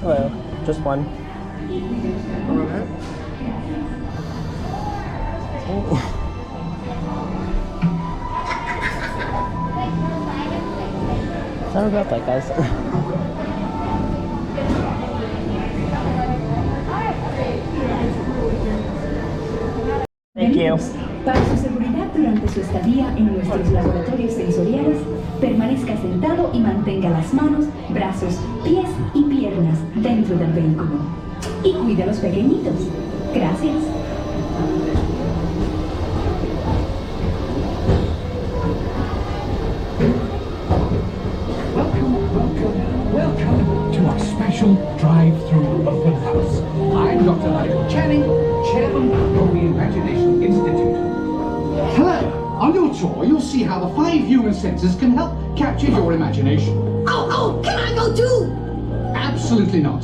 Hello, just one. Sorry about that, guys. Thank you. Para su seguridad durante su estadía en nuestros laboratorios sensoriales, permanezca sentado y mantenga las manos, brazos, pies y piernas dentro del vehículo. Y cuide a los pequeñitos. Gracias. Welcome to our special drive-through open house. I'm Dr. Nigel Channing, Chairman of the Imagination Institute. Hello. On your tour, you'll see how the 5 human senses can help capture your imagination. Oh, can I go too? Absolutely not.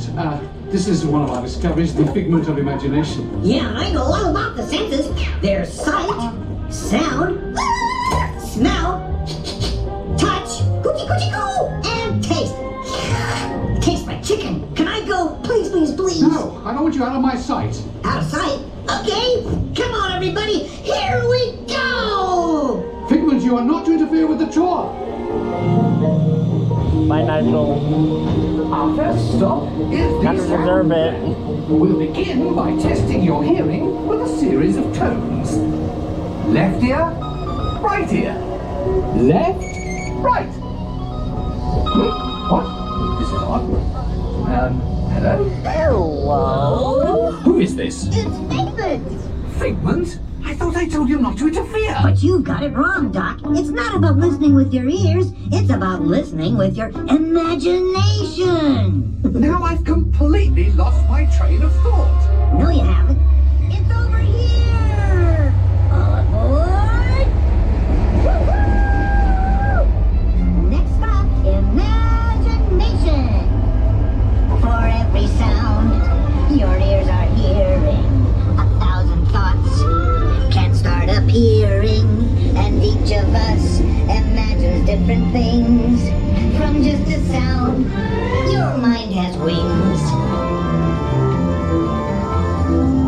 This is one of our discoveries, the figment of imagination. Yeah, I know all about the senses. There's sight, sound, smell, touch, coochie-coochie-coo, and taste. Tastes like chicken. Can I go? Please, please, please. No, I don't want you out of my sight. Out of sight? Okay. Come on, everybody. Here we go. Figment, you are not to interfere with the tour. Bye, Nigel. Our first stop is Not to deserve it. We'll begin by testing your hearing with a series of tones. Left ear, right ear. Left, right. What? This is odd. Hello? Hello. Who is this? It's Figment. Figment? I thought I told you not to interfere. But you got it wrong, Doc. It's not about listening with your ears. It's about listening with your imagination. Now I've completely lost my train of thought. No, you haven't. It's over here. All aboard. Woo-hoo! Next stop, imagination. For every sound your ears are hearing, 1,000 thoughts can start appearing, and each of us imagines different things. From just a sound, your mind has wings.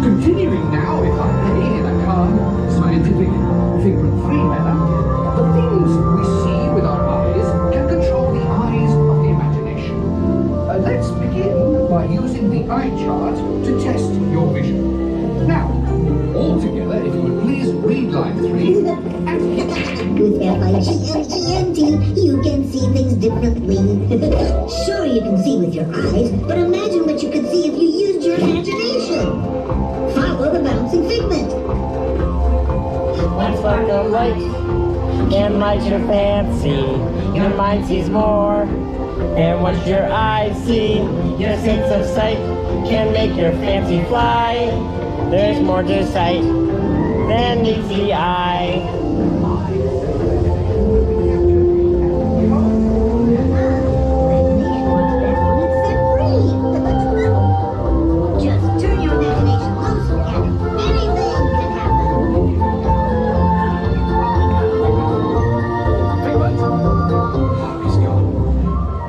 Continuing now, if I may, in a calm, scientific, figment-free manner, the things we see with our eyes can control the eyes of the imagination. Let's begin by using the eye chart to test your vision. Now, all together, if you would please read line 3 and With F-I-G-M-E-N-T, you can see things differently. Sure, you can see with your eyes, but imagine what you could see if you used your imagination. Follow the bouncing figment. One spark of light can light your fancy. Your mind sees more. And what your eyes see, your sense of sight can make your fancy fly. There's more to sight than meets the eye. Just turn your imagination loose and anything can happen. Figment. He's gone.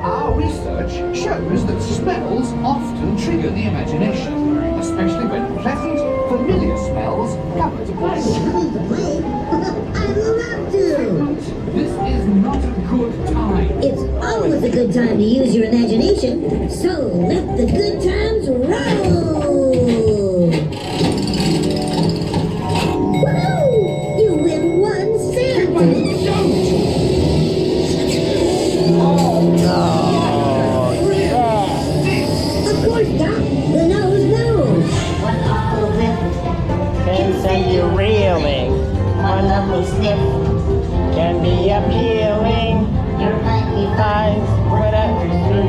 Our research shows that smells often trigger the imagination, especially when pleasant, familiar smells come into play. Come to play? I'd love to. This is not a good time. It's always a good time to use your imagination, so let the good times roll! Woohoo! You win 1 cent! Of course, Doc! The nose knows! One awful whiff Can send you reeling. one lovely sniff. Can be appealing. Your mind Eyes, whatever you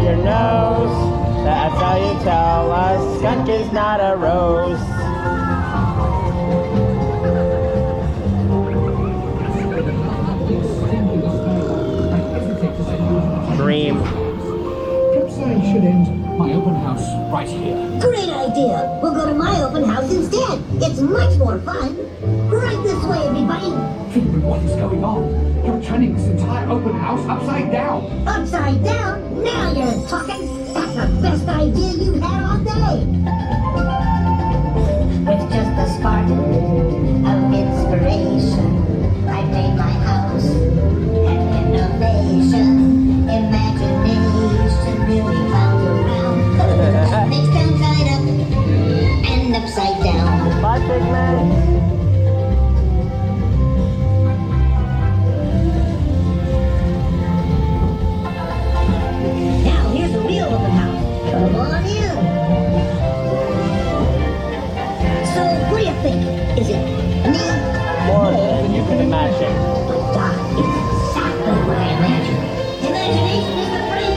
a rose. Dream. Perhaps I should end my open house right here. Great idea. We'll go to my open house instead. It's much more fun. Right this way, everybody. Figment, what is going on? You're turning this entire open house upside down. Upside down? Now you're talking. That's the best idea you've had all day. With just a spark of inspiration, I made my house an innovation. Imagination really found around. Makes down side up and upside down. Bye, Figment. Now here's a real open house. Come on in. So what do you think? Is it me? More than you can imagine. Doc, it's exactly what I imagined. Imagination is the brain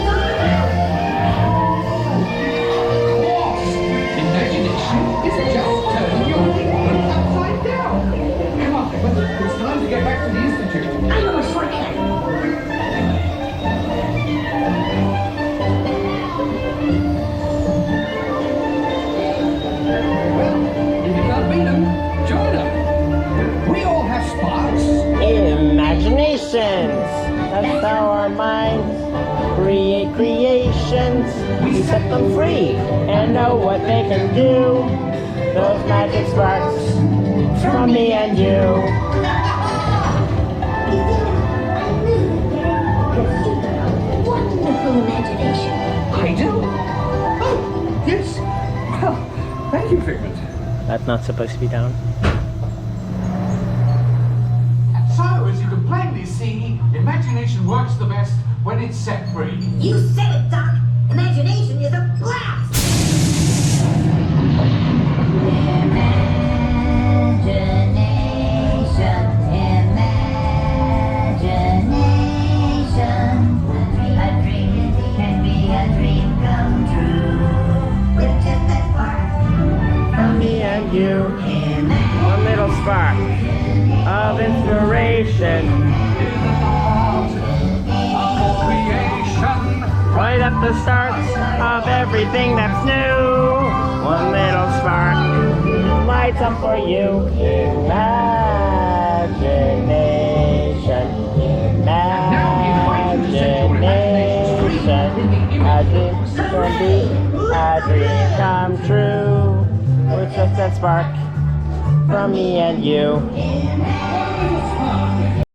Imagination is just turning your thinking upside down. Come on, Figment, it's time to get back to the Institute. I know a shortcut. If you can't beat them, join them. We all have sparks. Imaginations. That's how our minds create creations. We set them free and know what they can do. Those magic sparks from me and you. Wonderful imagination. I do? Oh, yes. Well, thank you, Figment. That's not supposed to be down. So, as you can plainly see, imagination works the best when it's set free. You said it, Doc. Imagination is a blast. Imagination, imagination. A dream can be a dream come true. With just that spark From me and you. One little spark of inspiration. Creation. Right at the start of everything that's new. One little spark lights up for you. Imagination. Imagination. A dream can be a dream come true. With just that spark from me and you.